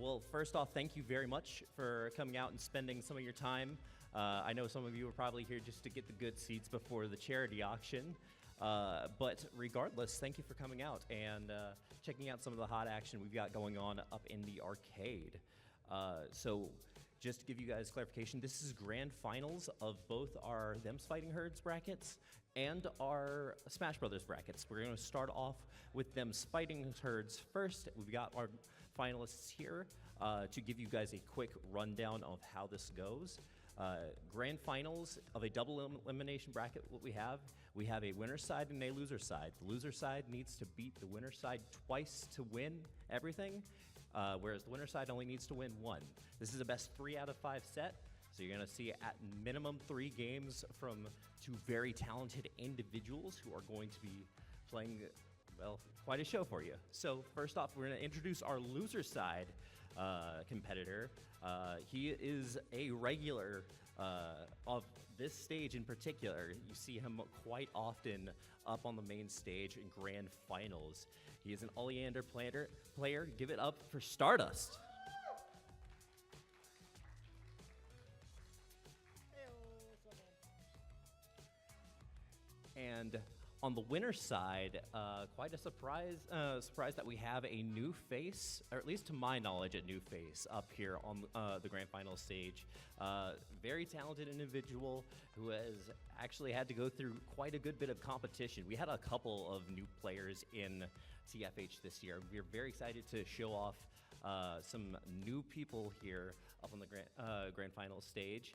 Well, first off, thank you very much for coming out and spending some of your time. I know some of you were probably here just to get the good seats before the charity auction. But regardless, thank you for coming out and checking out some of the hot action we've got going on up in the arcade. So just to give you guys clarification, this is grand finals of both our Them's Fighting Herds brackets and our Smash Brothers brackets. We're going to start off with Them's Fighting Herds first. We've got our finalists here to give you guys a quick rundown of how this goes. Grand finals of a double elimination bracket, what we have a winner side and a loser side. The loser side needs to beat the winner side twice to win everything, whereas the winner side only needs to win one. This is a best 3 out of 5 set, so you're going to see at minimum 3 games from 2 very talented individuals who are going to be playing, well, quite a show for you. So first off, we're going to introduce our loser side competitor. He is a regular of this stage in particular. You see him quite often up on the main stage in grand finals. He is an Oleander player. Give it up for Stardust. And on the winner's side, quite a surprise that we have a new face, or at least to my knowledge, a new face up here on the grand final stage. Very talented individual who has actually had to go through quite a good bit of competition. We had a couple of new players in TFH this year. We're very excited to show off some new people here up on the grand final stage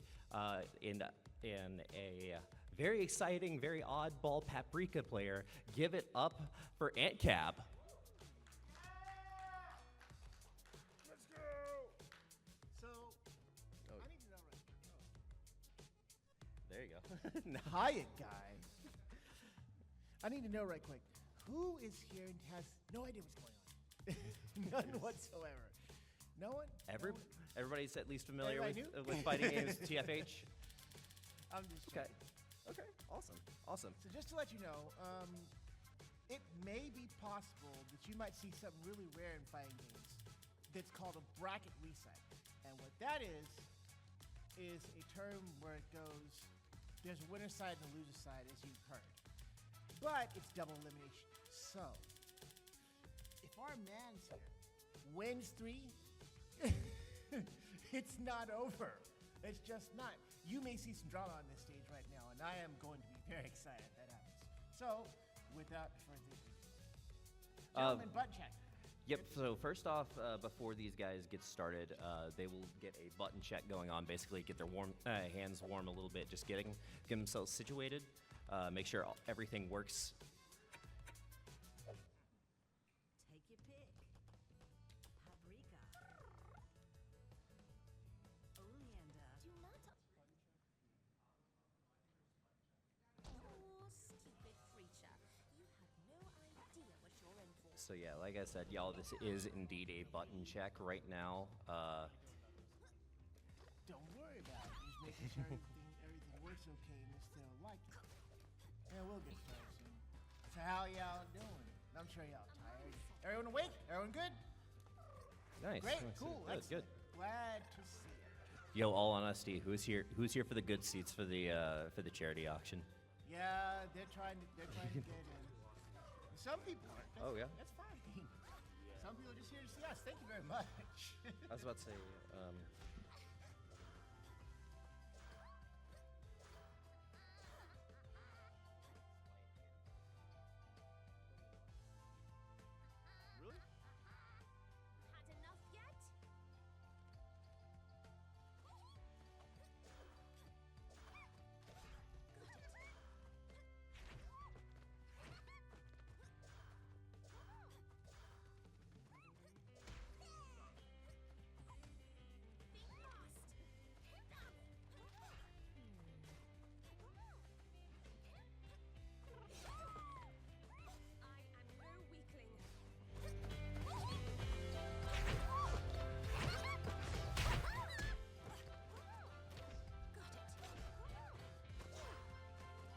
in a very exciting, very oddball Paprika player. Give it up for Ant Cab. Let's go! So, I need to know There you go. Hiya, guys. I need to know right quick, who is here and has no idea what's going on? None whatsoever. No one? Everybody's at least familiar Everybody with fighting games TFH. I'm just Okay. joking. Okay. Awesome. So just to let you know, it may be possible that you might see something really rare in fighting games that's called a bracket reset. And what that is a term where it goes, there's a winner side and a loser side, as you've heard. But it's double elimination. So, if our man's here wins 3, it's not over. It's just not. You may see some drama on this stage right now, and I am going to be very excited if that happens. So, without further ado, gentlemen, butt check. Yep, so first off, before these guys get started, they will get a button check going on, basically get their hands warm a little bit, just get themselves situated, make sure everything works. Take your pick. Paprika. Oleander. Do not. Oh, stupid creature. You have no idea what you're in for. So yeah, like I said, y'all, this is indeed a button check right now. Don't worry about it. Just making sure everything works okay and it's still like it. Yeah, we'll get started soon. So how y'all doing? I'm sure y'all tired. Everyone awake? Everyone good? Nice. Great, nice. cool, Good. Glad to see it. Yo, all honesty, who's here for the good seats for the charity auction? Yeah, they're trying to get in. Some people aren't. Oh, yeah? That's fine. Some people are just here to see us. Thank you very much. I was about to say, Really? Had enough yet?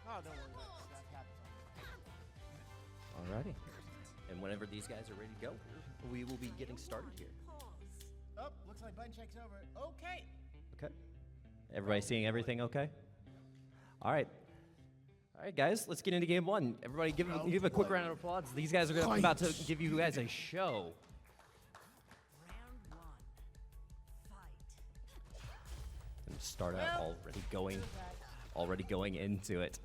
Oh, don't worry about it. That happens. alrighty. And whenever these guys are ready to go, we will be getting started here. Pause. Oh, looks like button check's over. Okay. Okay. Everybody seeing everything okay? All right. All right, guys, let's get into game one. Everybody give a quick round of applause. These guys are about to give you guys a show. Round one. Fight. And start out already going into it.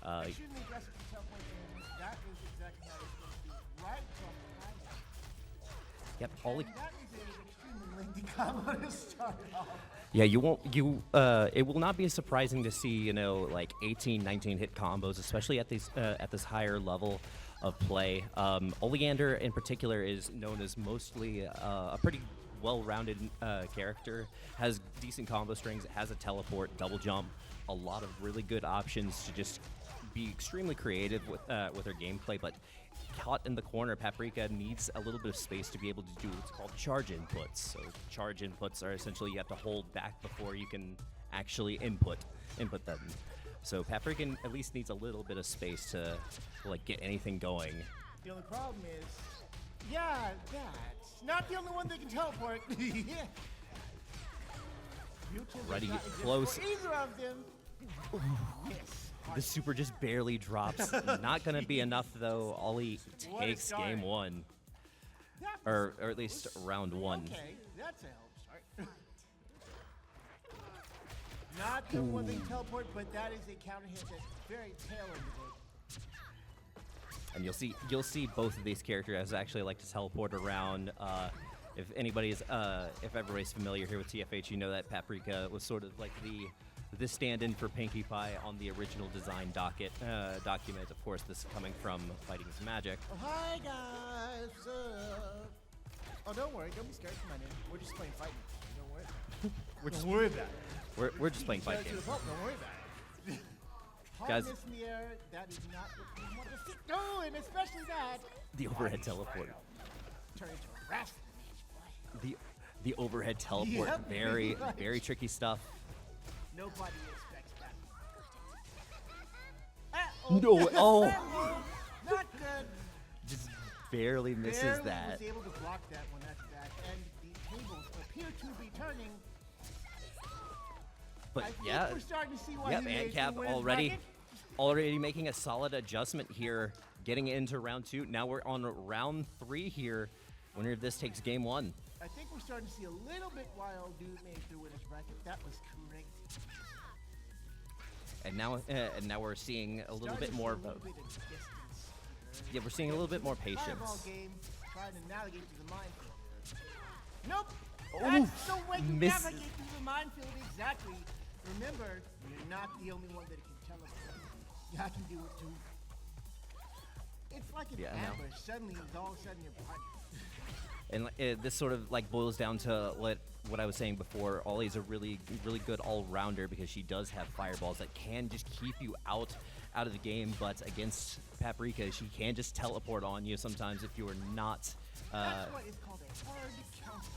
Extremely aggressive for teleport games. That is exactly how it's supposed to be. Right from the Yep, Ollie. And that is an extremely lengthy combo to start off. Yeah, it will not be surprising to see, like 18, 19 hit combos, especially at this higher level of play. Oleander in particular is known as mostly a pretty well-rounded character, has decent combo strings, has a teleport, double jump, a lot of really good options to just be extremely creative with her gameplay, but caught in the corner, Paprika needs a little bit of space to be able to do what's called charge inputs. So charge inputs are essentially you have to hold back before you can actually input them. So Paprika at least needs a little bit of space to like get anything going. The only problem is, that's not the only one that can teleport. Yeah. Ready, close. For either of them. Yes. The super just barely drops. Not gonna be enough though. Ollie takes game one, or at least round one. Okay, that's a help start. Not the one that can teleport, but that is a counter hit that's very tail end of it. And you'll see both of these characters actually like to teleport around. If everybody's familiar here with TFH, you know that Paprika was sort of like the stand-in for Pinkie Pie on the original design document. Of course, this coming from Fighting is Magic. Oh, hi guys. What's up? Oh, don't worry. Don't be scared for my name. We're just playing Fighting. Don't worry. Don't worry about it. We're just playing fight Don't games. worry about it. Guys. Hardness in the air. That is not what we want to see. Oh, and especially that. The overhead teleport. Turn into a wrestling match, boy. The overhead teleport. Yep, Very pretty much. very tricky stuff. Nobody expects that. No, oh. Not good. Just barely misses Barely that. was able to block that one after that, and the tables appear to be turning. But I think yeah, we're starting to see why yep, he made Ancap the winner's already bracket. making a solid adjustment here, getting into round two. Now we're on round three here. Winner of this takes game one. I think we're starting to see a little bit why old dude made the winner's bracket. That was correct. And now we're seeing a little Starting bit to see more a of little bit of distance. yeah, we're seeing a little bit more Fireball patience. game, trying to navigate through the minefield. Nope. Oof, That's the way you misses. navigate through the minefield. Exactly. Remember, you're not the only one that can teleport. I can do it too. It's like an Yeah, I know. ambush. Suddenly, all of a sudden, you're behind. And this sort of like boils down to what I was saying before. Ollie's a really good all-rounder because she does have fireballs that can just keep you out of the game. But against Paprika, she can just teleport on you sometimes if you are not. That's what is called a hard counter.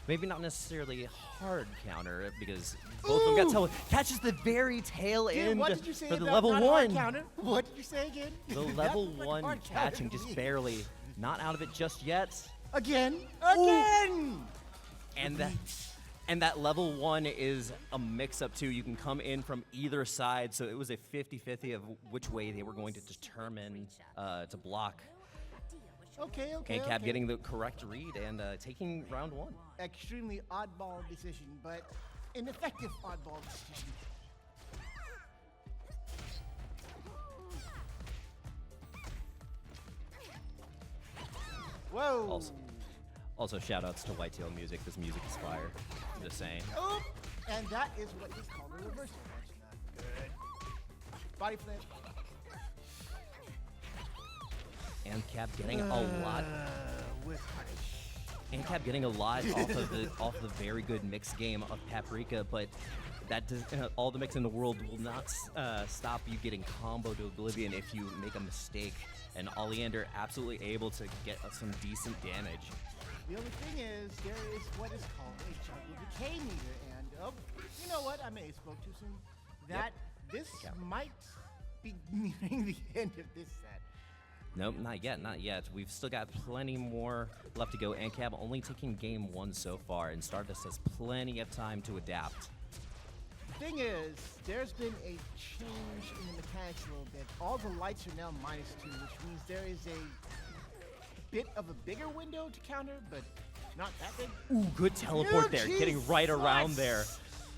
Maybe not necessarily hard counter because both of them got catches the very tail Dude, end what did you say for the about level not hard one. counter? What did you say again? The That level looked like one hard counter catching to just me. barely not out of it just yet. Again. And that level one is a mix-up too. You can come in from either side, so it was a 50-50 of which way they were going to determine to block. Okay. And Cap getting the correct read and taking round one. Extremely oddball decision, but an effective oddball decision. Whoa. Also shout-outs to Whitetail Music. This music is fire. I'm just saying. Oop. And that is what is called a reversal. That's not good. Body flip. And Cap getting a lot. With punish. And Cap getting a lot off the very good mix game of Paprika, but that does, all the mix in the world will not stop you getting combo to oblivion if you make a mistake. And Oleander absolutely able to get some decent damage. The only thing is, there is what is called a jungle decay meter, and you know what? I may have spoke too soon. That this Cap. might be nearing the end of this set. Nope, not yet, not yet. We've still got plenty more left to go. ANCAB only taking game 1 so far, and Stardust has plenty of time to adapt. The thing is, there's been a change in the mechanics a little bit. All the lights are now -2, which means there is a bit of a bigger window to counter, but not that big. Ooh, good teleport Dude, there, getting right around there.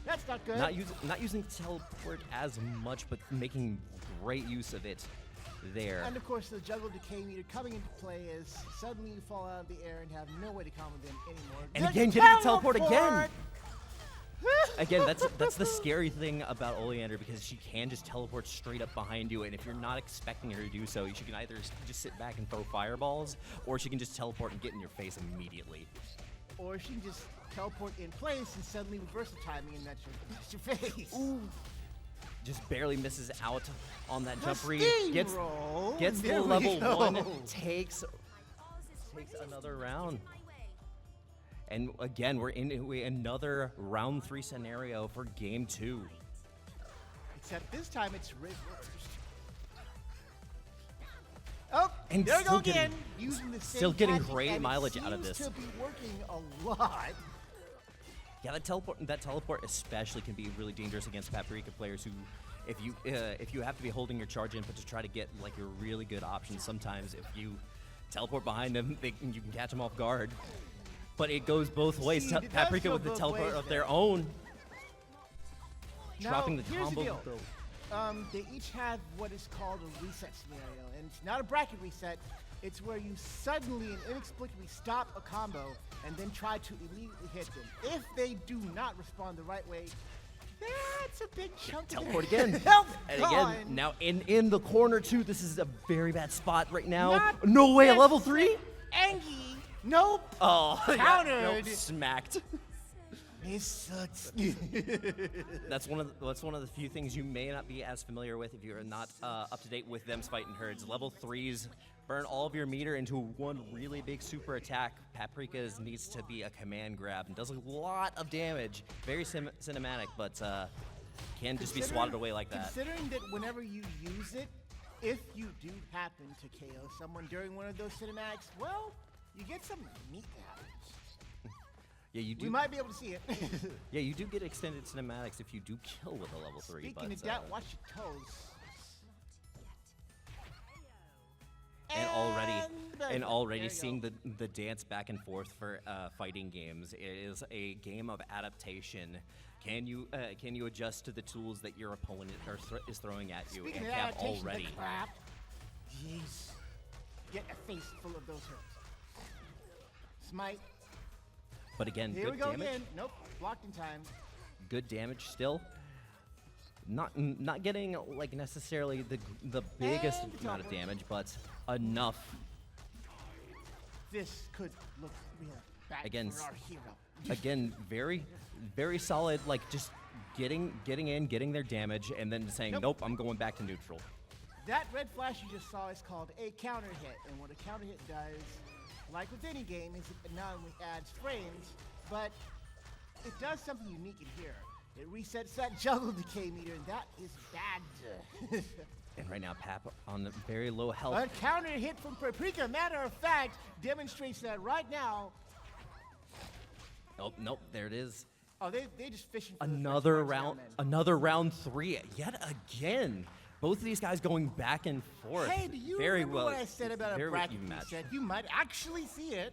That's not good. Not using teleport as much, but making great use of it there. And of course, the juggle decay meter coming into play is suddenly you fall out of the air and have no way to combo them anymore. And The again, getting the teleport again. teleport! Again, that's the scary thing about Oleander, because she can just teleport straight up behind you, and if you're not expecting her to do so, she can either just sit back and throw fireballs, or she can just teleport and get in your face immediately. Or she can just teleport in place and suddenly reverse the timing and that's your face. Ooh. Just barely misses out on that jump read. Gets There the we level go. 1, takes another round. And again, we're in another round 3 scenario for game 2. Except this time it's reversed. Oh, And there we go still again. getting- Using the same still getting tactic, great and mileage it out of seems this. to be working a lot. Yeah, that teleport especially can be really dangerous against Paprika players who, if you have to be holding your charge input to try to get like your really good options, sometimes if you teleport behind them, you can catch them off guard. But it goes both ways. See, it does Paprika go with the both teleport ways of there. their own, Now, dropping the here's combo. the deal. They each have what is called a reset scenario, and it's not a bracket reset. It's where you suddenly and inexplicably stop a combo and then try to immediately hit them. If they do not respond the right way, that's a big chunk of Teleport their again. health And gone. again, now in the corner too. This is a very bad spot right now. Not No way, a this level 3? Angie, nope. Oh, yeah, Countered. nope, smacked. This sucks. That's one of the few things you may not be as familiar with if you're not up to date with them's Fightin' Herds. Level 3s burn all of your meter into one really big super attack. Paprika's needs to be a command grab and does a lot of damage. Very cinematic, but can just be swatted away like that. Considering that whenever you use it, if you do happen to KO someone during one of those cinematics, well, you get some neat happens. Yeah, you do. We might be able to see it. Yeah, you do get extended cinematics if you do kill with a level 3. Speaking but, of that, watch your toes. And already There you seeing go. the dance back and forth for fighting games is a game of adaptation. Can you adjust to the tools that your opponent is throwing at you? Speaking And of have adaptation, already. the crap. Jeez. Get a face full of those hurts. Smite. But again, Here good we go damage. again. Nope. Blocked in time. Good damage still. Not getting like necessarily the biggest And amount of teleport. damage, but enough. This could look real bad Again, for our hero. Again, very solid. Like just getting in, getting their damage, and then saying, Nope. nope, I'm going back to neutral. That red flash you just saw is called a counter hit, and what a counter hit does, like with any game, is it not only adds frames, but it does something unique in here. It resets that juggle decay meter, and that is bad. And right now, Pap on the very low health. A counter hit from Paprika, matter of fact, demonstrates that right now. Oh, nope, there it is. Oh, they just fishing for Another the first round, man. another round 3 yet again. Both of these guys going back and forth. Hey, do you very remember well, what I said about a very bracket even match. reset? You might actually see it.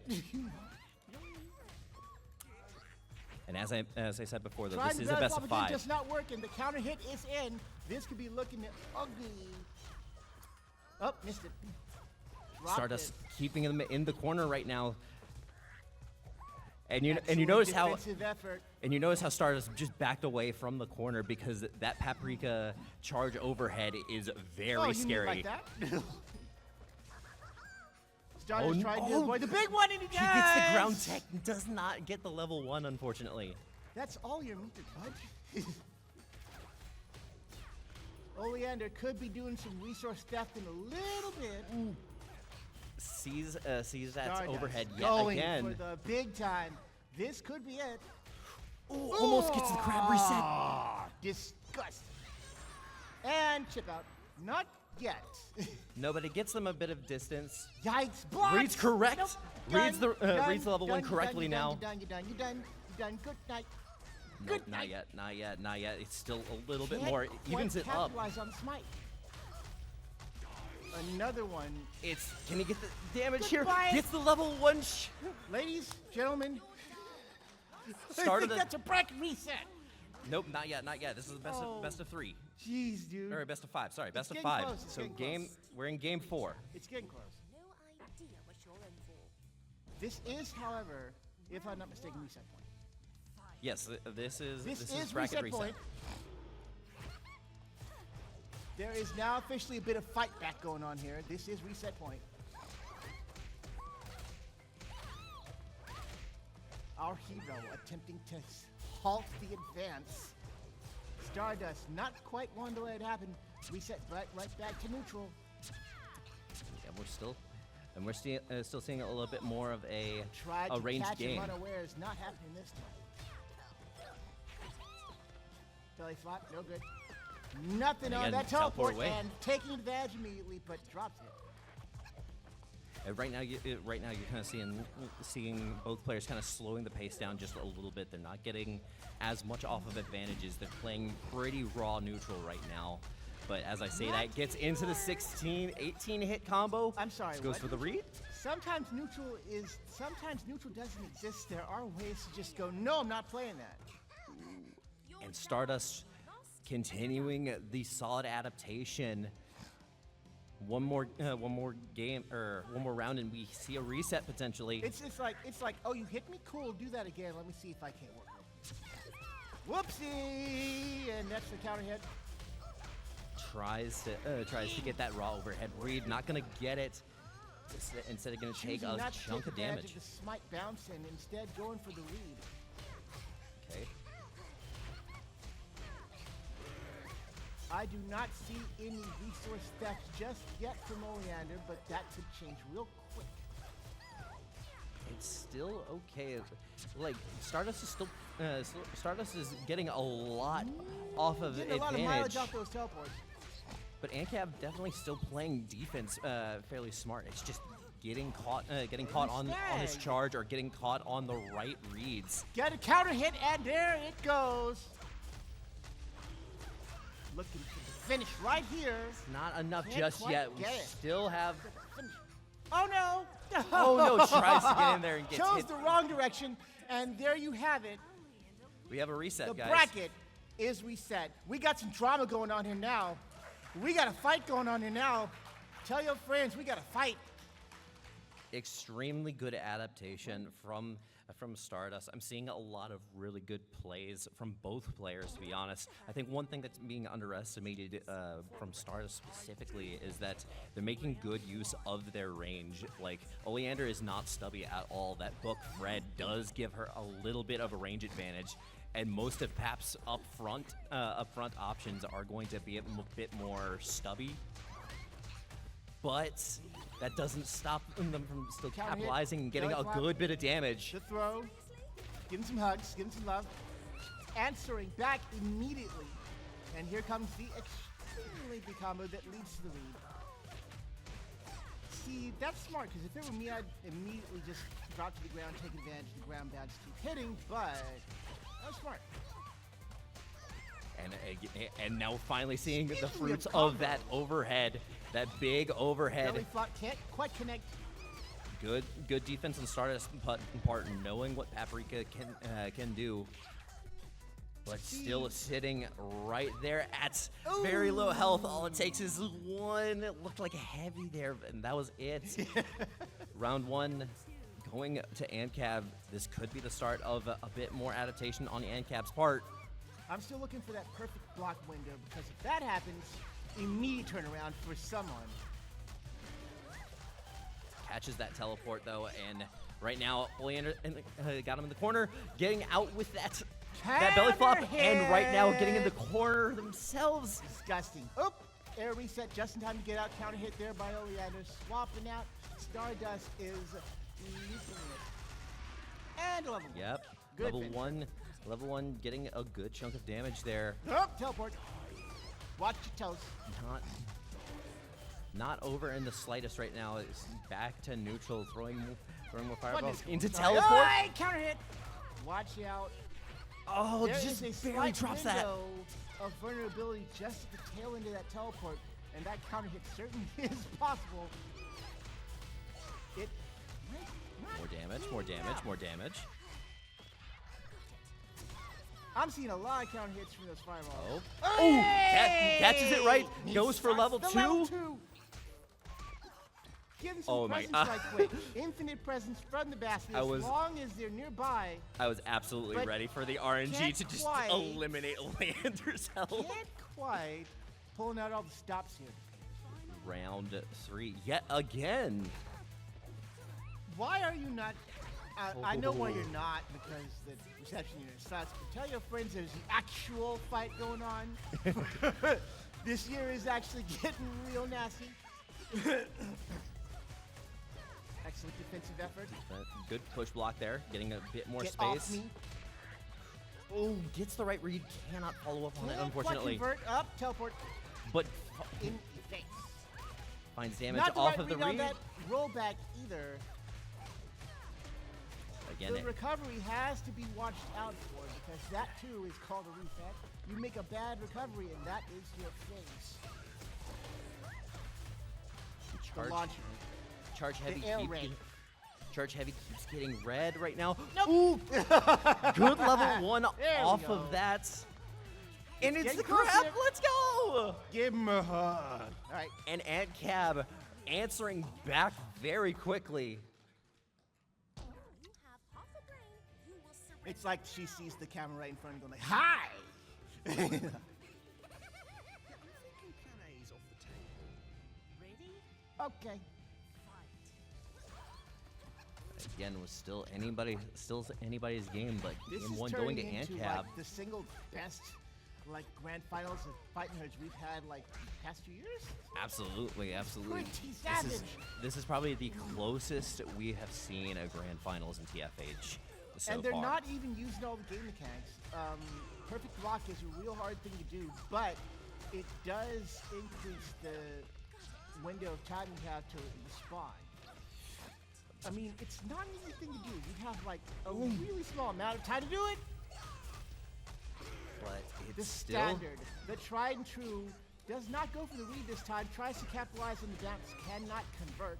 And as I said before, though, Trying this to is a bounce best off of again 5. does not work, and the counter hit is in. This could be looking ugly. Oh, missed it. Dropped Stardust it. keeping them in the corner right now. And you Excellent notice how defensive effort. Stardust just backed away from the corner because that Paprika charge overhead is very Oh, you mean scary. like that? Stardust Oh, tried to oh. avoid the big one, and he He gets the ground does! tech, does not get the level 1, unfortunately. That's all your meter, bud. Oleander could be doing some resource theft in a little bit. Sees that Stardust overhead yet going again. for the big time. This could be it. Ooh, almost gets the crab reset. Disgust. And chip out. Not yet. No, but it gets them a bit of distance. Yikes! Blocked. Reads correct. Nope. Reads the Done, reads the level done, one correctly you're now. Done. You're done. You're done. You're done. Good night. Nope, Good not night. yet. Not yet. Not yet. It's still a little bit Can't more. It evens quite it up. capitalize on smite. Another one. It's can he get the damage Goodbye. here? Gets the level one. Ladies, gentlemen. I Started think a- that's a bracket reset. Nope, not yet. Not yet. This is the best Oh. of best of 3. Jeez, dude. Or best of 5. Sorry, best of getting 5. close, it's So getting close. we're in game 4. It's getting close. No idea what you're in for. This is, however, if I'm not mistaken, reset point. Yes, this is reset bracket reset. point. There is now officially a bit of fight back going on here. This is reset point. Our hero attempting to halt the advance. Stardust not quite wanting to let it happen. Reset right back to neutral. Yeah, we're still seeing a little bit more of a Tried to ranged catch game. and run aware is not happening this time. Belly flop, no good. Nothing And on again, that teleport teleport away. and taking advantage immediately, but drops it. Right now, you're kind of seeing both players kind of slowing the pace down just a little bit. They're not getting as much off of advantages. They're playing pretty raw neutral right now. But as I say that, gets into the 16, 18 hit combo. I'm sorry, Just goes what? for the read. Sometimes neutral doesn't exist. There are ways to just go, no, I'm not playing that. And Stardust continuing the solid adaptation. One more game or one more round, and we see a reset potentially. It's like, oh, you hit me? Cool, do that again. Let me see if I can't work it. Whoopsie! And that's the counter hit. Tries to get that raw overhead read. Not gonna get it. Instead of gonna take Choosing a not to chunk take of advantage damage. of the smite bounce and instead going for the lead. Okay. I do not see any resource theft just yet from Oleander, but that could change real quick. It's still okay. Like Stardust is still Stardust is getting a lot off of Getting a lot of mileage advantage. off those teleports. But ANCAV definitely still playing defense fairly smart. It's just getting caught on his snag. charge or getting caught on the right reads. Get a counter hit, and there it goes. Looking for the finish right here. Not enough Can't just quite yet. We get it. still have. Finish. Oh no! Oh no! Tries to get in there and gets Chose hit. the wrong direction, and there you have it. We have a reset, The guys. bracket is reset. We got some drama going on here now. We got a fight going on here now. Tell your friends we got a fight. Extremely good adaptation from Stardust. I'm seeing a lot of really good plays from both players, to be honest. I think one thing that's being underestimated from Stardust specifically is that they're making good use of their range. Like, Oleander is not stubby at all. That Book Fred does give her a little bit of a range advantage, and most of Pap's upfront options are going to be a bit more stubby. But that doesn't stop them from still Counter hit, capitalizing and getting belly a flop. good bit of damage. The throw. Give him some hugs. Give him some love. Answering back immediately. And here comes the extremely big combo that leads to the lead. See, that's smart, because if it were me, I'd immediately just drop to the ground, take advantage of the ground bounce, keep hitting, but that's smart. And now finally seeing the Speaking of fruits of combo. that overhead, that big overhead. Belly flop can't quite connect. Good defense on Stardust part, knowing what Paprika can do. But still sitting right there at very low health. All it takes is one. It looked like a heavy there, and that was it. Round one going to ANCAV. This could be the start of a bit more adaptation on ANCAV's part. I'm still looking for that perfect block window, because if that happens, immediate turnaround for someone. Catches that teleport though, and right now Oleander got him in the corner, getting out with that belly flop, and right now getting in the corner themselves. Disgusting. Oop! Air reset just in time to get out. Counter hit there by Oleander. Swapping out. Stardust is leaping it. And a level. Yep. Good level finish. one getting a good chunk of damage there. Oh, teleport. Watch your toes. Not Not over in the slightest right now. It's back to neutral, throwing more What fireballs is into going on? teleport. Hey, counter hit. Watch out. Oh, There just is a barely slight drops that. window of vulnerability just at the tail end of that teleport, and that counter hit certainly is possible. It might not More damage, be more damage, enough. more damage. I'm seeing a lot of counter hits from those fireballs. Oh, Hey! catches it right. He Goes for starts level the 2. level 2. Give him some Oh my- presents right quick. Infinite presents from the basket I as was- long as they're nearby. I was absolutely But ready for the RNG can't to just quite- eliminate Lander's health. Can't quite pulling out all the stops here. Round 3 yet again. Why are you not? I know why Oh. you're not, because the reception unit sucks. But tell your friends there's an actual fight going on. This year is actually getting real nasty. Excellent defensive effort. Good push block there, getting a bit more Get space. off me. Oh, gets the right read, cannot follow up on it, Can't quite unfortunately. convert up, teleport But in the face. finds damage Not the off right of the read on read. that rollback either. Again, The recovery has to be watched out for because that too is called a reset. You make a bad recovery and that is your face. The launcher. Charge heavy. air keep raid. getting- Charge heavy keeps getting red right now. Nope. Ooh, good level 1 There we off go. of that. And it's getting the closer. grab. Let's go. Give him a hug. All right. And Ant Cab answering back very quickly. You have half a brain. You will surrender. It's like she sees the camera right in front and going like, hi. I'm thinking plan A is off the table. Ready? Okay. Fight. Again, was still anybody's game, but This game is 1 turning going to into Ant Cab. like the single best like grand finals of Fightin' Herds we've had like the past 2 years. Absolutely, absolutely. Pretty This is, savage. this is probably the closest we have seen a grand finals in TFH so And they're far. not even using all the game mechanics. Perfect block is a real hard thing to do, but it does increase the window of time you have to respond. I mean, it's not an easy thing to do. You have like a really small amount of time to do it. but The it's still standard, the tried and true, does not go for the read this time. Tries to capitalize on the bounce, cannot convert.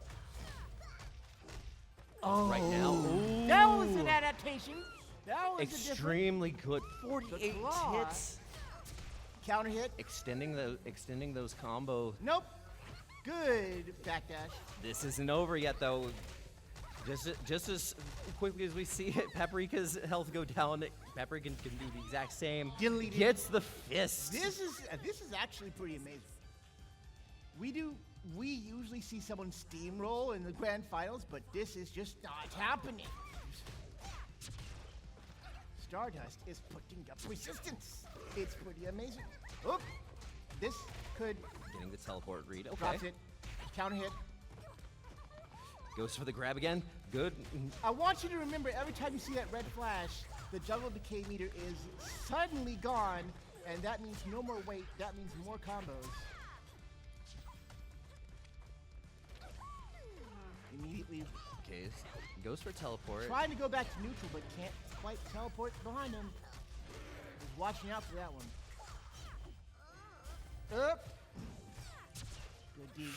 right now. Ooh. That was an adaptation. That was a different Extremely good. 48 claw. hits. counter hit. Extending those combo. Nope. Good backdash. This isn't over yet, though. Just as quickly as we see it, Paprika's health go down, Paprika can do the exact same. Deleted. Gets the fist. This is actually pretty amazing. We usually see someone steamroll in the grand finals, but this is just not happening. Stardust is putting up resistance. It's pretty amazing. Oop. This could Getting the teleport read. Okay. drops it. Counter hit. Goes for the grab again. Good. I want you to remember every time you see that red flash, the jungle decay meter is suddenly gone, and that means no more weight. That means more combos. Immediately Okay. Goes for teleport. trying to go back to neutral, but can't quite teleport behind him. Just watching out for that one. Up. Good D.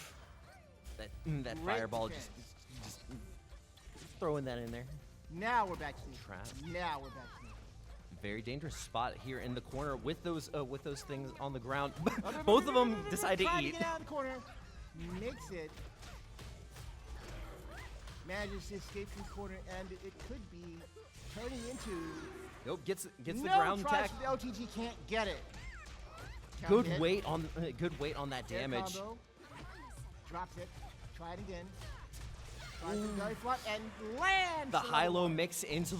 That Great fireball defense. just throwing that in there. Now we're back to neutral. Trap. Now we're back to neutral. Very dangerous spot here in the corner with those things on the ground. Both of them decide to Trying eat. to get out of the corner. Makes it. Manages to escape from the corner, and it could be turning into. Nope, gets the no ground tries attack. for the OTG can't get it. Count Good hit. weight on that Air damage. combo. Drops it. Try it again. Tries to belly flop and lands. The for high-low one. mix into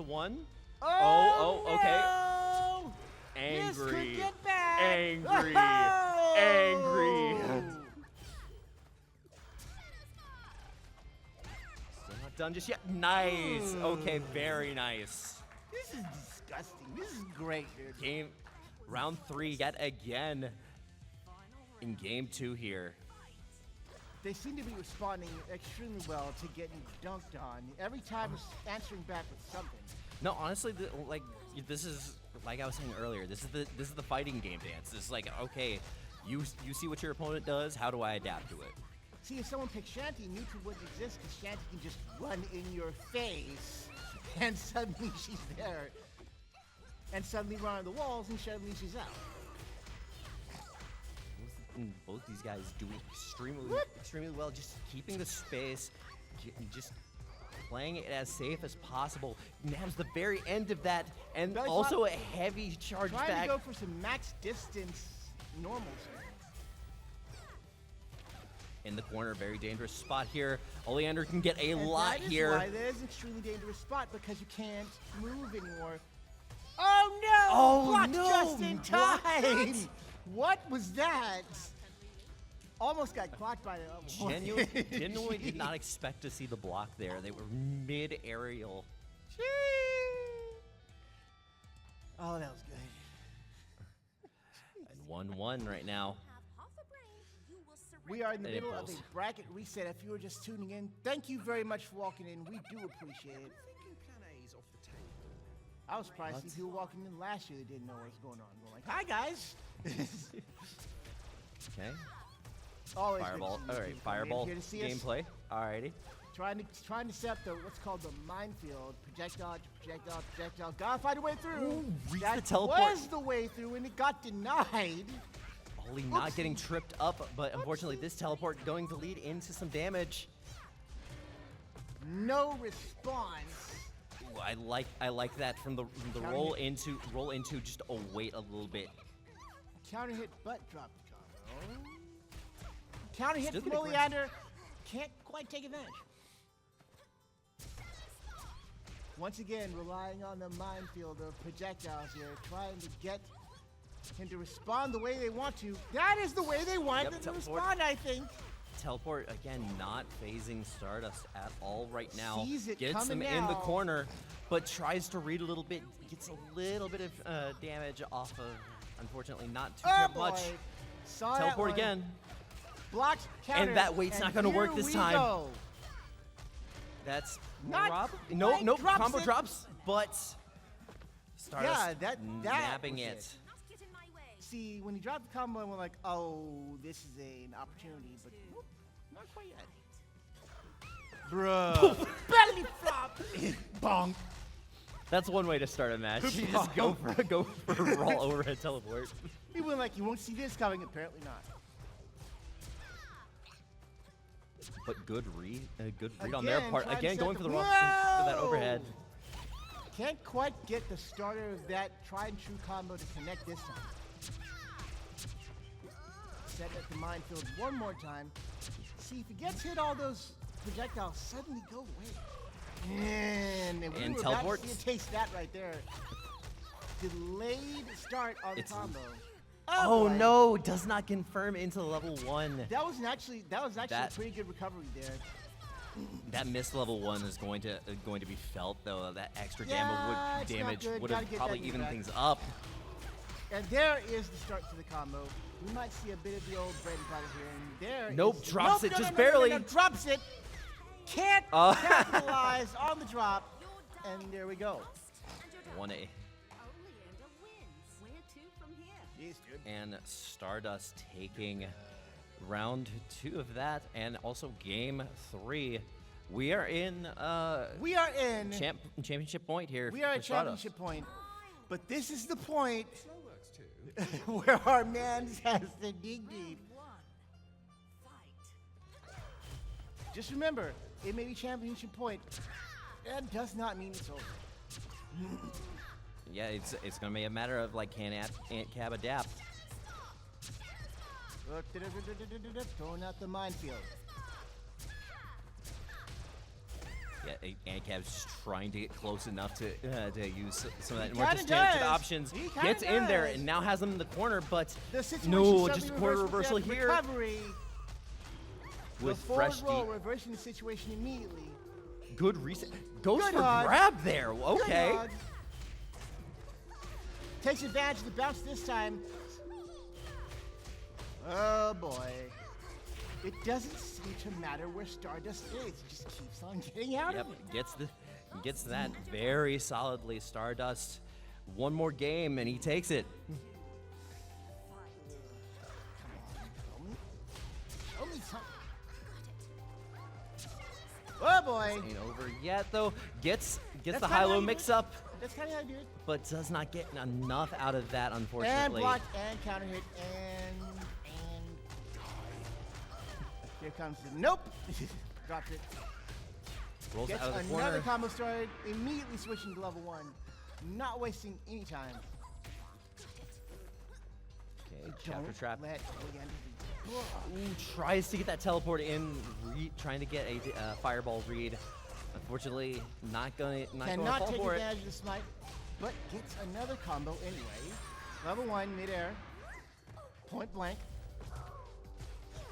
one. Oh, okay. no! Angry. This could get bad. Angry. Oh! Angry. Still not done just yet. Nice. Okay, very nice. This is disgusting. This is great, dude. Round 3 yet again in game 2 here. They seem to be responding extremely well to getting dunked on. Every time it's answering back with something. No, honestly, like this is like I was saying earlier. This is the fighting game dance. This is like, okay, you see what your opponent does. How do I adapt to it? See, if someone picked Shanty, neutral wouldn't exist because Shanty can just run in your face, and suddenly she's there, and suddenly run on the walls, and suddenly she's out. Both these guys doing extremely well, just keeping the space, just playing it as safe as possible. Now's the very end of that, and Belly also flop. a heavy charge Trying back. to go for some max distance normalcy. In the corner, very dangerous spot here. Oleander can get a And lot that is here. why that is an extremely dangerous spot because you can't move anymore. Oh no! Oh, Blocked no! just in What? time. What was that? Almost got blocked by the. Genuinely did not expect to see the block there. They were mid-aerial. Oh, that was good. And 1-1 right now. Have half a brain, you will surrender. We are in the It middle of a impulse. bracket reset. If you were just tuning in, thank you very much for walking in. We do appreciate it. Thinking plan A is off the table. I was surprised to see people walking in last year that didn't know what was going on. Going like, "Hi guys." Okay. Always good Fireball. to see All you right. people come in Fireball here to see us. gameplay. Alrighty. Trying to set up the what's called the minefield. Projectile. Gotta find a way through. Ooh, reach that the teleport. was the way through, and it got denied. Ollie not getting tripped up, but unfortunately this teleport going to lead into some damage. No response. Ooh, I like that from the Counter roll hit. into just wait a little bit. Counter hit, butt drop combo. Counter hit Still from gonna grab- Oleander. Can't quite take advantage. Once again, relying on the minefield of projectiles here, trying to get him to respond the way they want to. That is the way they want Yep, him to teleport. respond, I think. Teleport again, not phasing Stardust at all right now. Sees it Gets him coming in the now. corner, but tries to read a little bit. Gets a little bit of damage off of. Unfortunately, not too Oh much. boy. Saw that Teleport one. again. Blocked counter. that wait's not gonna work here this we time. Go. That's Not Nope, quite drops combo it. drops, but Stardust Yeah, that nabbing was it. Not get in my way. See, when he dropped the combo, and we're like, oh, this is an opportunity, but whoop, not quite yet. Bruh. Belly flop. Bonk. That's one way to start a match. You just go for a raw overhead teleport. He went like, you won't see this coming. Apparently not. But good read on their Again, part. trying to Again, set going the- for the for that Whoa! overhead. Can't quite get the starter of that tried and true combo to connect this time. Set at the minefield one more time. See, if he gets hit, all those projectiles suddenly go away. And we And were about to teleports. see a taste of that right there. Delayed start on the It's- combo. Oh boy. no, does not confirm into level 1. That was actually a That- pretty good recovery there. That missed level 1 is going to be felt though. That extra Yeah, it's not damage good. would Gotta have get probably that evened back. things up. And there is the start to the combo. We might see a bit of the old bread and butter here. And there Nope, is- drops Nope, it no, just no, no, no, barely. no, drops it. Can't capitalize on the drop. And there we go. And you're done. 1A. Oleander wins. Where to from here? Jeez, dude. And Stardust taking round 2 of that, and also game 3. We are in We are in. championship point here. We are for at Stardust. championship point. But this is the point Slow works too. where our man has to dig deep. One. Fight. Just remember, it may be championship point. That does not mean it's over. Yeah, it's gonna be a matter of like can Ant Cab adapt. Throwing out the minefield. Yeah, Ant Cab's just trying to get close enough to use some of that He more kinda distributed does. options. He kinda Gets in there does. and now has them in the corner, but The situation no, suddenly just a corner reversed reversal with that here Recovery. with the forward fresh roll, deep. reversing the situation immediately. Good reset. Goes Good for hug. grab there. Good Okay. hug. Takes advantage of the bounce this time. Oh boy. It doesn't seem to matter where Stardust is. It just keeps on getting out Yep, of it. gets that very solidly. Stardust, one more game and he takes it. Show me something. Oh boy. Ain't over yet though. Gets That's the kinda how high-low you mix do it. up, That's kind of how I do it. but does not get enough out of that, And unfortunately. block and counter hit and here comes the nope. Dropped it. Rolls Gets out of the another corner. combo started. Immediately switching to level 1. Not wasting any time. Okay, chapter Don't trap. let Leander be- Ooh, tries to get that teleport in, trying to get a fireball read. Unfortunately, not going to Cannot fall take for it. advantage of the smite, but gets another combo anyway. Level 1 midair. Point blank.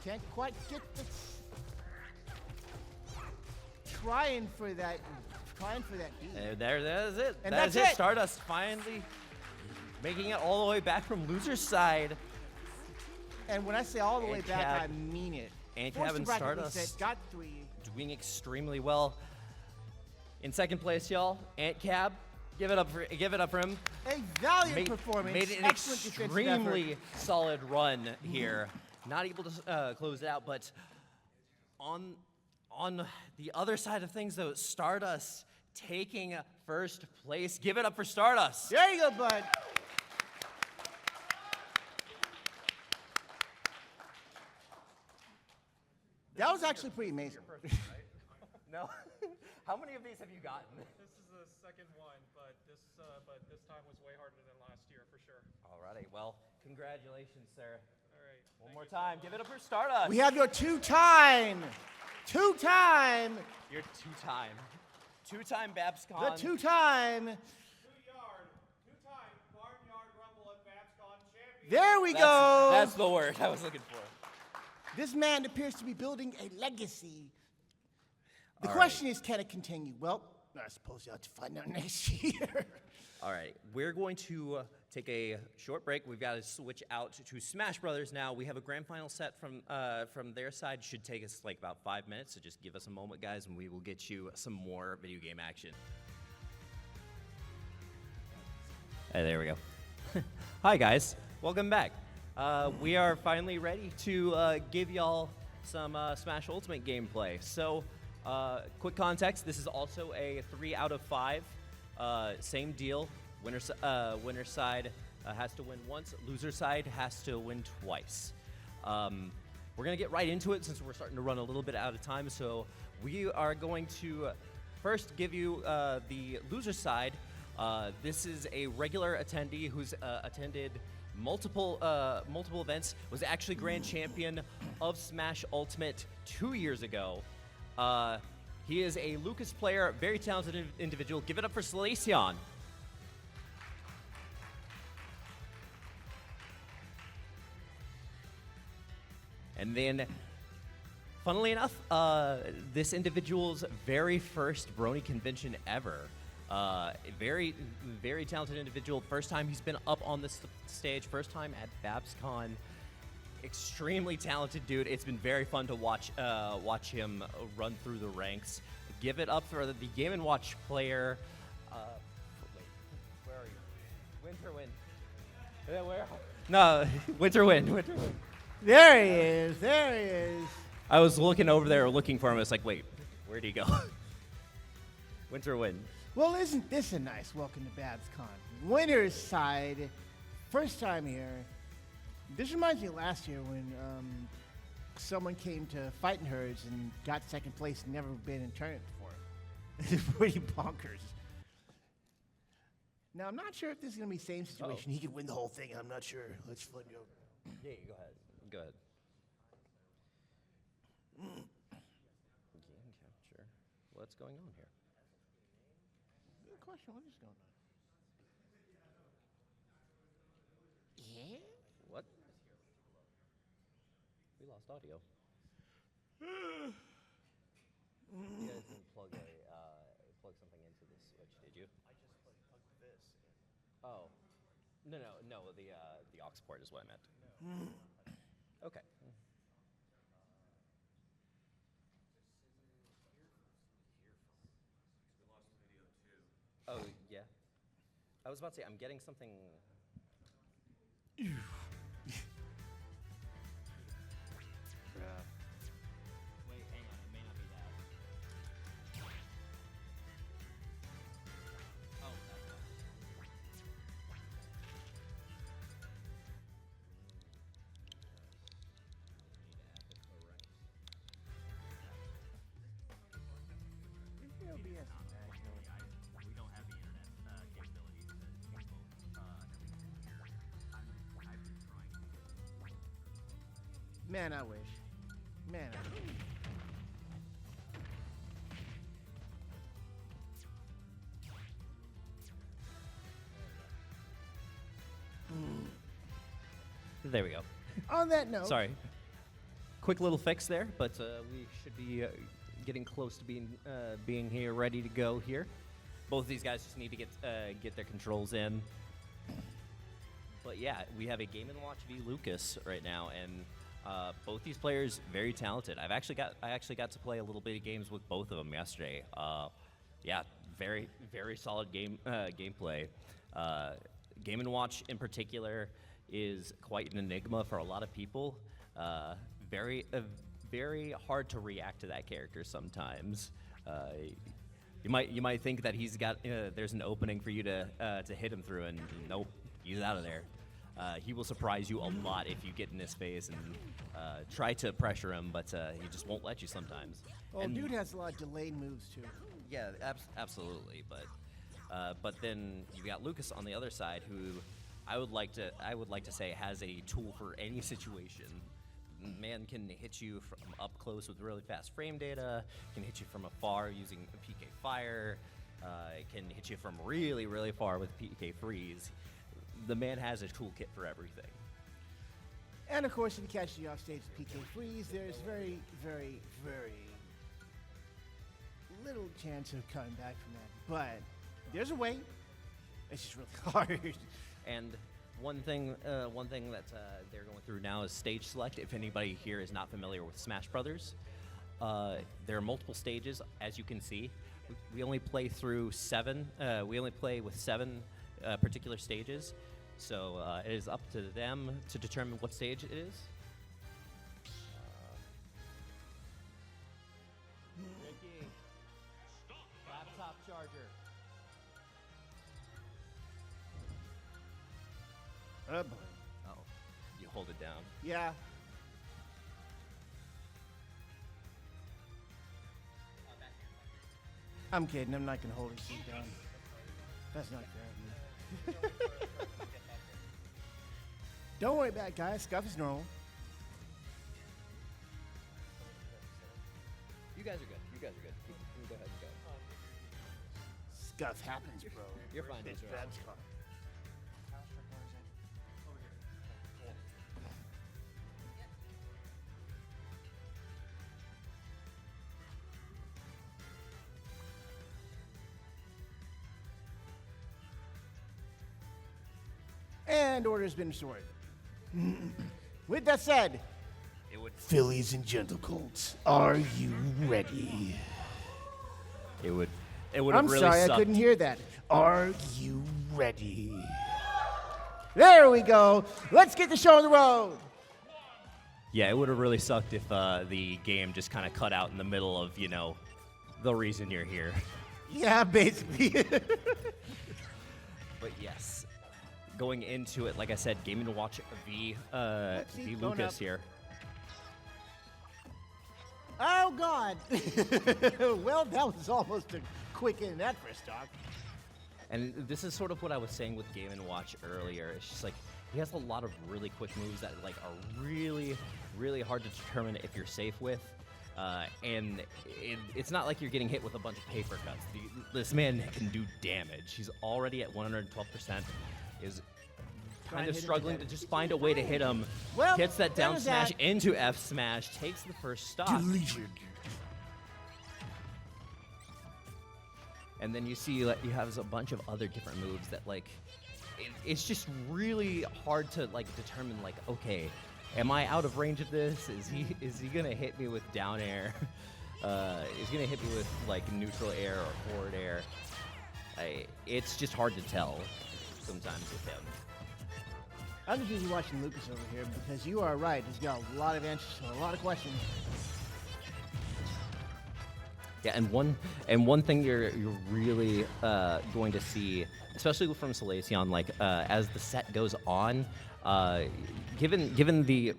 Can't quite get the trying for that beat. There's it. And That's that's it. it. Stardust finally making it all the way back from loser's side. And when I say all the way And back, Cab- I mean it. and Forced Cab to and bracket Stardust. reset, got 3. Doing extremely well. In second place, y'all, Ant Cab. Give it up for him. A valiant performance. Made an Excellent defensive extremely effort. solid run here. Not able to close it out, but on the other side of things, though, Stardust taking first place. Give it up for Stardust. There you go, bud. That was actually pretty amazing. No. How many of these have you gotten? This is the second one, but this time was way harder than last year for sure. Alrighty, well, congratulations, sir. All right. One more time, give it up for Stardust. We have your two-time Your two-time BABSCon. the two-time. Two-time Barnyard Rumble at BABSCon champion. There we go. That's the word I was looking for. This man appears to be building a legacy. The All question is, can it continue? Well, I suppose you'll have to find out next year. All right, we're going to take a short break. We've got to switch out to Smash Brothers now. We have a grand final set from their side. Should take us like about 5 minutes, so just give us a moment, guys, and we will get you some more video game action. Hey, there we go. Hi, guys. Welcome back. We are finally ready to give y'all some Smash Ultimate gameplay. So, quick context, this is also a 3 out of 5. Same deal. Winner side has to win once. Loser side has to win twice. We're going to get right into it since we're starting to run a little bit out of time. So we are going to first give you the loser side. This is a regular attendee who's attended multiple events, was actually grand champion of Smash Ultimate 2 years ago. He is a Lucas player, very talented individual. Give it up for Salacion. And then, funnily enough, this individual's very first Brony convention ever. Very, very talented individual. First time he's been up on this stage. First time at BABSCon. Extremely talented dude. It's been very fun to watch him run through the ranks. Give it up for the Game & Watch player. Wait, where are you? Winterwind. Yeah, where? No, Winterwind. There he is. There he is. I was looking over there looking for him. I was like, wait, where'd he go? Winterwind. Well, isn't this a nice welcome to BABSCon? Winner's side, first time here. This reminds me of last year when someone came to Fightin Herds and got second place and never been in tournament before. It's pretty bonkers. Now, I'm not sure if this is going to be the same situation. He could win the whole thing. I'm not sure. Let's find out. Yeah, go ahead. Go ahead. Game capture. What's going on here? Good question. What is going on? Yeah? What? We lost audio. You guys didn't plug something into the switch, did you? I just plugged this in. Oh, no, the aux port is what I meant. Okay. was about to say, I'm getting something. Wait, hang on. It may not be that. Oh, that's not. It'll be as bad. We don't have the internet capabilities to do both everything here. I've been trying to. Man, I wish. Man, I wish. There we go. On that note, Sorry. Quick little fix there, but we should be getting close to being here, ready to go here. Both of these guys just need to get their controls in. But yeah, we have a Game & Watch v Lucas right now, and both these players very talented. I actually got to play a little bit of games with both of them yesterday. Yeah, very solid gameplay. Game & Watch in particular is quite an enigma for a lot of people. Very hard to react to that character sometimes. You might think that he's got there's an opening for you to hit him through, and nope, he's out of there. He will surprise you a lot if you get in his face and try to pressure him, but he just won't let you sometimes. well, And- dude has a lot of delayed moves too. yeah, absolutely. But then you got Lucas on the other side, who I would like to say has a tool for any situation. Man can hit you from up close with really fast frame data. Can hit you from afar using PK Fire. Can hit you from really far with PK Freeze. The man has a toolkit for everything. And of course, if he catches you off stage with PK Freeze, there's very little chance of coming back from that. But there's a way. It's just really hard. And one thing that they're going through now is stage select. If anybody here is not familiar with Smash Brothers, there are multiple stages, as you can see. We only play through 7. We only play with 7 particular stages, so it is up to them to determine what stage it is. Ricky, laptop charger. Oh boy. Oh, you hold it down. Yeah. I'm kidding. I'm not gonna hold his seat down. That's not fair of me. Don't worry about it, guys. Scuff is normal. You guys are good. You guys are good. You can go ahead and go. Scuff happens, bro. You're fine. It's Ezra. BABSCon. And order's been restored. With that said, It would. Phillies and Gentlecolts, are you ready? It would. It would have I'm really sorry, sucked. I couldn't hear that. Are you ready? There we go. Let's get the show on the road. Yeah, it would have really sucked if the game just kind of cut out in the middle of the reason you're here. Yeah, basically. But yes, going into it, like I said, Game & Watch v Going Lucas up. here. Oh, God. Well, that was almost a quick in that first talk. And this is sort of what I was saying with Game & Watch earlier. It's just like he has a lot of really quick moves that are really hard to determine if you're safe with. And it's not like you're getting hit with a bunch of paper cuts. This man can do damage. He's already at 112%. Is Trying kind to of hit him struggling with to that. just find a way to hit him. Well, Hits that down there's smash that. into F smash, takes the first stock. Deleted. And then you see you have a bunch of other different moves that it's just really hard to determine okay, am I out of range of this? Is he gonna hit me with down air? Is he gonna hit me with neutral air or forward air? It's just hard to tell. sometimes with him. I'm just busy watching Lucas over here because you are right. He's got a lot of answers to a lot of questions. Yeah, and one thing you're really going to see, especially from Salacion, like as the set goes on, given the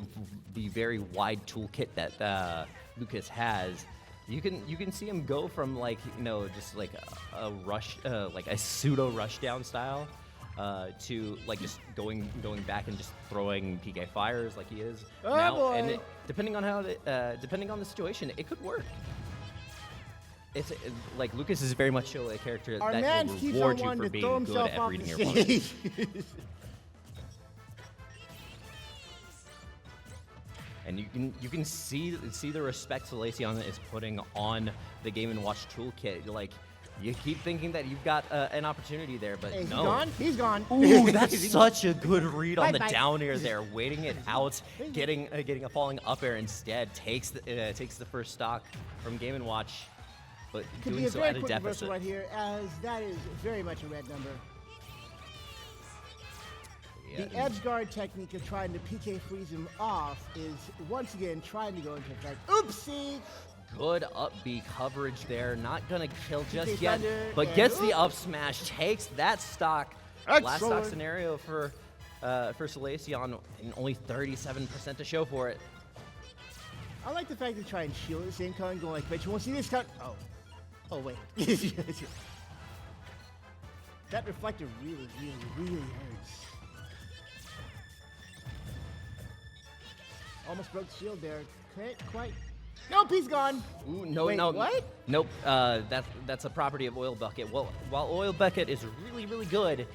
very wide toolkit that Lucas has, you can see him go from like just like a rush, like a pseudo rushdown style, to like just going back and just throwing PK fires like he is now. Boy. And depending on the situation, it could work. It's like Lucas is very much a character Our that man will keeps reward on you wanting for to being throw good himself at off reading the your opponent. stage. And you can see the respect Salacion is putting on the Game & Watch toolkit. Like, you keep thinking that you've got an opportunity there, but Hey, is no. he gone? He's gone. Ooh, that's such a good read on the Bye-bye. down air there, waiting it out, getting a falling up air instead, takes the first stock from Game & Watch, but Could be doing a so very at a quick reversal deficit. right here, as that is very much a red number. Yeah. The edge guard technique of trying to PK freeze him off is once again trying to go into effect. Oopsie! Good up B coverage there. Not gonna kill just PK yet, Thunder, but and gets the oop. up smash, takes that stock. Last stock Excellent. scenario for Salacion, and only 37% to show for it. I like the fact they try and shield at the same time, going like, "Bet you won't see this cut." Oh, wait. That reflector really, really, really hurts. Almost broke the shield there. Can't quite. Nope, he's gone. Ooh, no, Wait, no, what? Nope. That's a property of Oil Bucket. Well, while Oil Bucket is really, really good,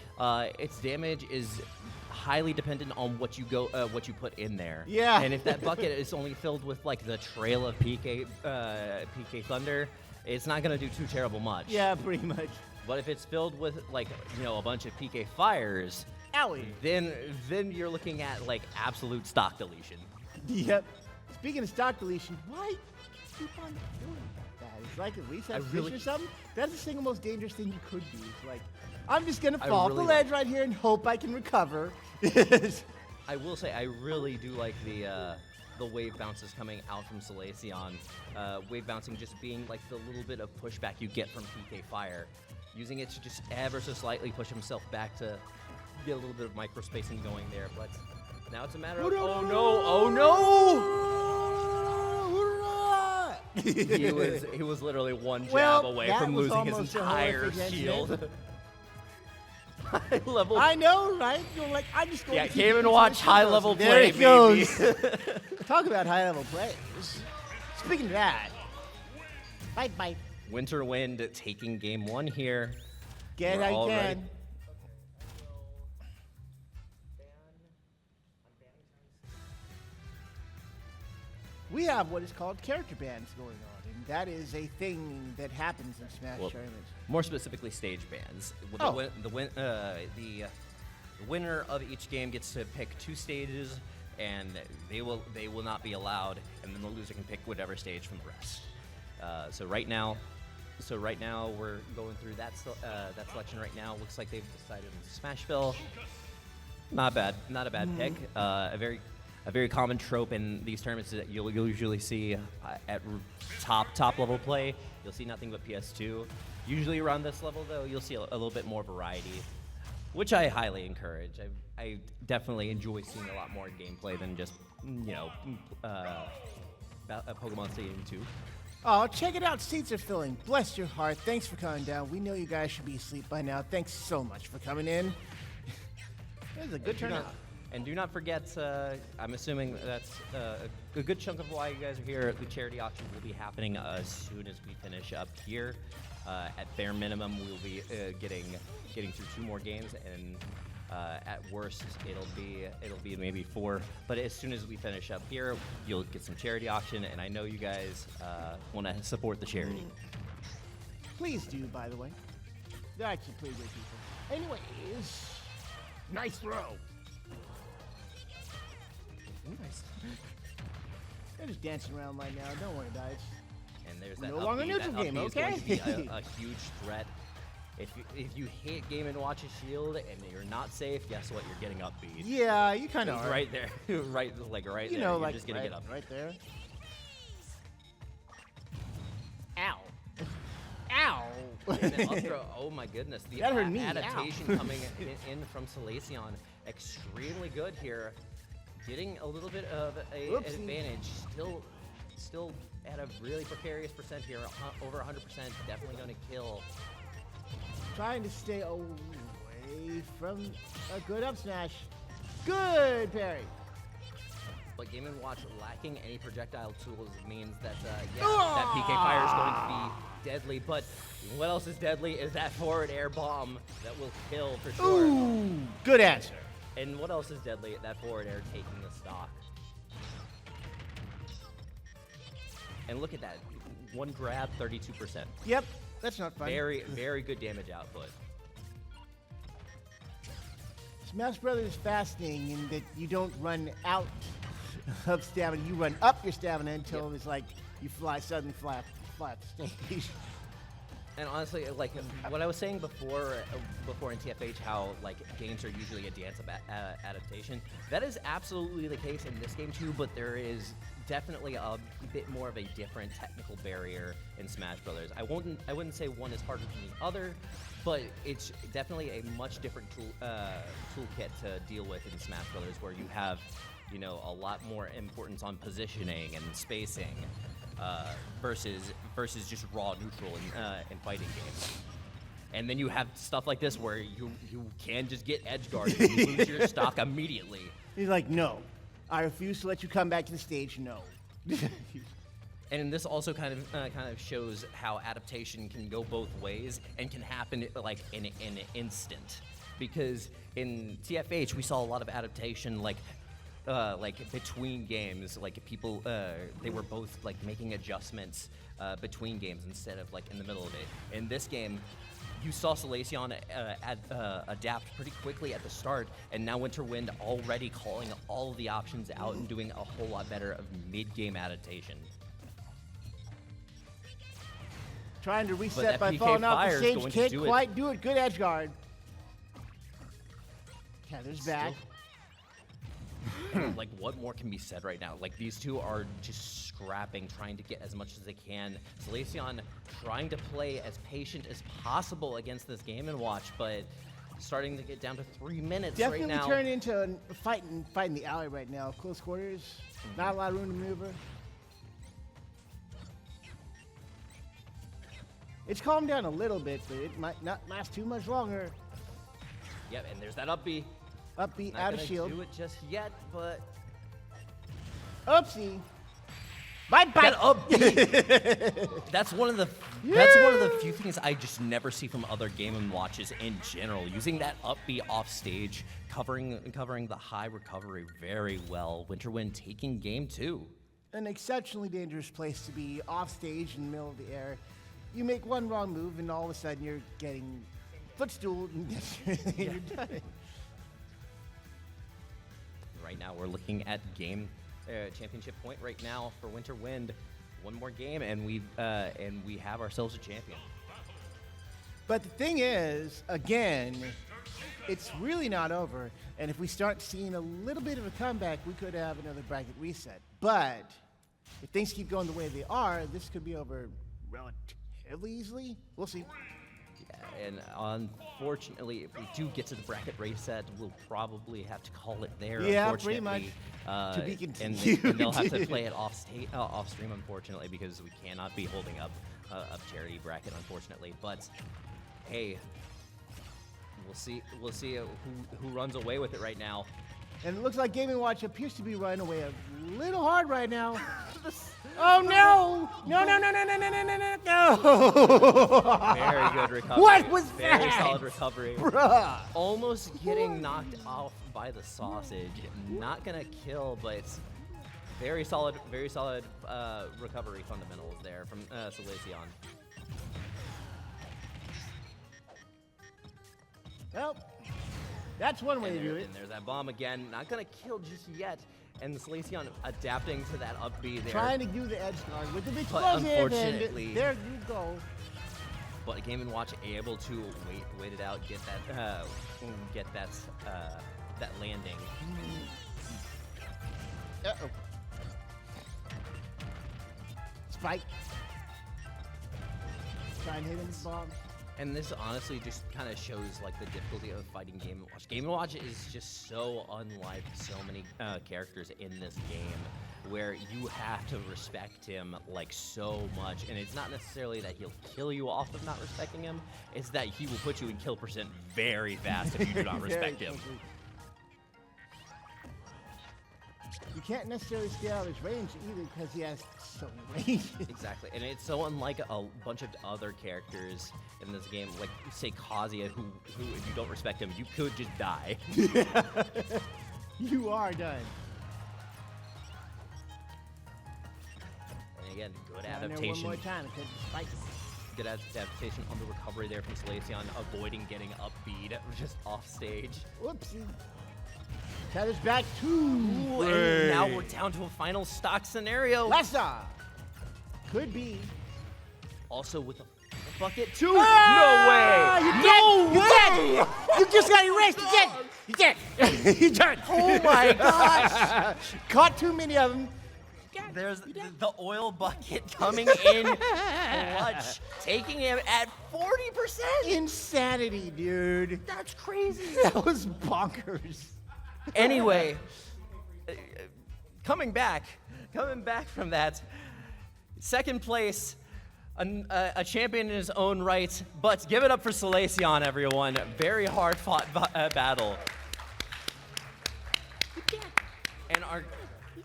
its damage is highly dependent on what you put in there. Yeah. And if that bucket is only filled with like the trail of PK Thunder, it's not gonna do too terrible much. Yeah, pretty much. But if it's filled with like a bunch of PK fires, Owie. then you're looking at like absolute stock deletion. Yep. Speaking of stock deletion, why keep on doing that? It's like a reset I switch really- or something. That's the single most dangerous thing you could do. It's like, I'm just gonna I fall off the really ledge right here and hope I can recover. I will say I really do like the wave bounces coming out from Salacion. Wave bouncing just being like the little bit of pushback you get from PK Fire. Using it to just ever so slightly push himself back to get a little bit of micro spacing going there. But now it's a matter of, oh no! He was literally one jab Well, away that from was losing his almost a entire horrific shield. incident. High level. I know, right? You're like, I'm just going Yeah, to keep Game using & Watch this high shield. level There play, it goes. baby. Talk about high level plays. Speaking of that, bite. Winter Wind taking game one here. Get We're how you all can. ready. We have what is called character bans going on, and that is a thing that happens in Smash Well, tournaments. More specifically, stage bans. Oh. The winner of each game gets to pick two stages, and they will not be allowed. And then the loser can pick whatever stage from the rest. So right now we're going through that selection right now. Looks like they've decided on Smashville. Not bad, not a bad pick. A very common trope in these tournaments that you'll usually see at top level play. You'll see nothing but PS2. Usually around this level, though, you'll see a little bit more variety, which I highly encourage. I definitely enjoy seeing a lot more gameplay than just Pokemon Stadium 2. Oh, check it out. Seats are filling. Bless your heart. Thanks for coming down. We know you guys should be asleep by now. Thanks so much for coming in. It was a good turnout. And do not forget, I'm assuming that's a good chunk of why you guys are here. The charity auction will be happening as soon as we finish up here. At bare minimum, we'll be getting through 2 more games, and at worst, it'll be maybe 4. But as soon as we finish up here, you'll get some charity auction, and I know you guys want to support the charity. Please do, by the way. They're actually pretty good people. Anyways, nice throw. Nice. They're just dancing around right now. Don't worry about it. And there's We're that no longer up B. neutral That up game, B is going to okay? be a huge threat. If you hit Game & Watch's shield and you're not safe, guess what? You're getting up beat. Yeah, you kind of It's are. right there, right there. You know, you're like just gonna get up. right there. Ow. Ow. And then up throw, oh my goodness, the That hurt me, adaptation ow. coming in from Salacion, extremely good here, getting a little bit of an Whoopsie. advantage. Still at a really precarious percent here, over 100%. Definitely going to kill. Trying to stay away from a good up smash. Good parry. But Game & Watch lacking any projectile tools means that that PK fire is going to be deadly. But what else is deadly is that forward air bomb that will kill for sure. Ooh, good answer. And what else is deadly? That forward air taking the stock. And look at that. One grab, 32%. Yep, that's not fun. Very, very good damage output. Smash Brothers is fascinating in that you don't run out of stamina. You run up your stamina until it's like you suddenly fly off the stage. And honestly, like what I was saying before in TFH, how like games are usually a dance of adaptation. That is absolutely the case in this game too. But there is definitely a bit more of a different technical barrier in Smash Brothers. I wouldn't say one is harder than the other, but it's definitely a much different toolkit to deal with in Smash Brothers, where you have, you know, a lot more importance on positioning and spacing. Versus just raw neutral in fighting games. And then you have stuff like this where you can just get edge guarded and you lose your stock immediately. He's like, no, I refuse to let you come back to the stage. No. And this also kind of shows how adaptation can go both ways and can happen like in an instant. Because in TFH we saw a lot of adaptation like between games, like people, they were both like making adjustments between games instead of like in the middle of it. In this game, you saw Salacion adapt pretty quickly at the start, and now Winterwind already calling all of the options out and doing a whole lot better of mid-game adaptation. Trying to that reset by PK falling off fire the is stage. going to Can't do it. quite do it. Good edge guard. Heather's back. Like, what more can be said right now? Like, these two are just scrapping, trying to get as much as they can. Salacion trying to play as patient as possible against this Game & Watch, but starting to get down to 3 minutes Definitely right now. turn into a fighting the alley right now. Close quarters. Not a lot of room to maneuver. It's calmed down a little bit, but it might not last too much longer. Yep, and there's that up B. Up B, Not out of gonna shield. do it just yet, but Oopsie. Bye bye. that up B. That's one of the few things I just never see from other Game & Watches in general. Using that up B off stage, covering the high recovery very well. Winterwind taking game 2. An exceptionally dangerous place to be off stage in the middle of the air. You make one wrong move, and all of a sudden you're getting footstooled, and you're done. Right now, we're looking at game championship point right now for Winterwind. One more game, and we have ourselves a champion. But the thing is, again, it's really not over. And if we start seeing a little bit of a comeback, we could have another bracket reset. But if things keep going the way they are, this could be over relatively easily. We'll see. Yeah, and unfortunately, if we do get to the bracket reset, we'll probably have to call it there. Yeah, pretty much. Unfortunately. To be And continued. they'll have to play it off stream, unfortunately, because we cannot be holding up a charity bracket, unfortunately. But hey, we'll see who runs away with it right now. And it looks like Game & Watch appears to be running away a little hard right now. Oh no! No, no, no, no, no, no, no, no, no! Very good recovery. What was Very that? solid recovery. Bruh! Almost getting knocked off by the sausage. Not gonna kill, but it's very solid recovery fundamentals there from Salacion. Well, that's one way to do it. And there's that bomb again. Not gonna kill just yet. And Salacion adapting to that up B there. Trying to do the edge guard with the But explosive, unfortunately- and there you go. but Game & Watch able to wait it out, get that landing. Uh-oh. Spike. Try and hit him with bombs. And this honestly just kind of shows like the difficulty of fighting Game & Watch. Game & Watch is just so unlike so many characters in this game, where you have to respect him like so much. And it's not necessarily that he'll kill you off of not respecting him, it's that he will put you in kill percent very fast if you do not respect him. Quickly. You can't necessarily stay out of his range either because he has so many ranges. Exactly, and it's so unlike a bunch of other characters in this game, like say Kazuya, who if you don't respect him, you could just die. You are done. And again, good Down there adaptation. one more time because Spike. Good adaptation on the recovery there from Salacion, avoiding getting upbeat just off stage. Whoopsie. Tether's back two. Ooh, and now we're down to a final stock scenario. Lessa. Could be. Also with a bucket too. Ah, No way! You're dead. You just got erased. You're dead. You're dead. You're dead. Oh my gosh! Caught too many of them. There's the oil bucket coming in clutch, taking him at 40%. Insanity, dude. That's crazy. That was bonkers. Anyway, coming back from that, second place, a champion in his own right, but give it up for Salacion, everyone. Very hard fought battle.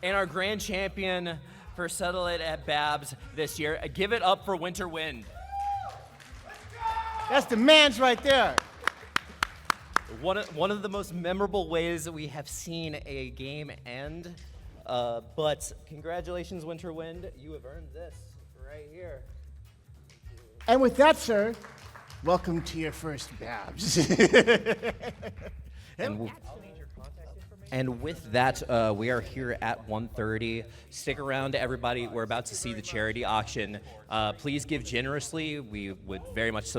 And our grand champion for Settle It at Babs this year, give it up for Winter Wind. That's the man's right there. One of the most memorable ways that we have seen a game end. But congratulations, Winter Wind. You have earned this right here. And with that, welcome to your first Babs. And with that, we are here at 1:30. Stick around, everybody. We're about to see the charity auction. Please give generously. We would very much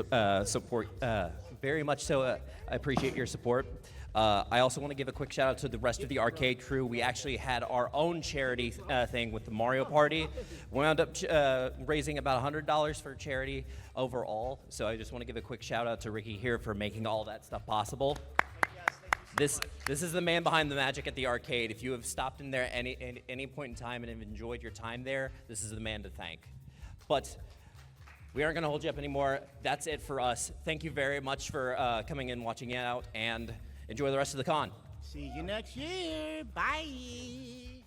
appreciate your support. I also want to give a quick shout out to the rest of the arcade crew. We actually had our own charity thing with the Mario Party. We wound up raising about $100 for charity overall. So I just want to give a quick shout out to Ricky here for making all that stuff possible. This is the man behind the magic at the arcade. If you have stopped in there at any point in time and have enjoyed your time there, this is the man to thank. But we aren't going to hold you up anymore. That's it for us. Thank you very much for coming in, watching it out, and enjoy the rest of the con. See you next year. Bye.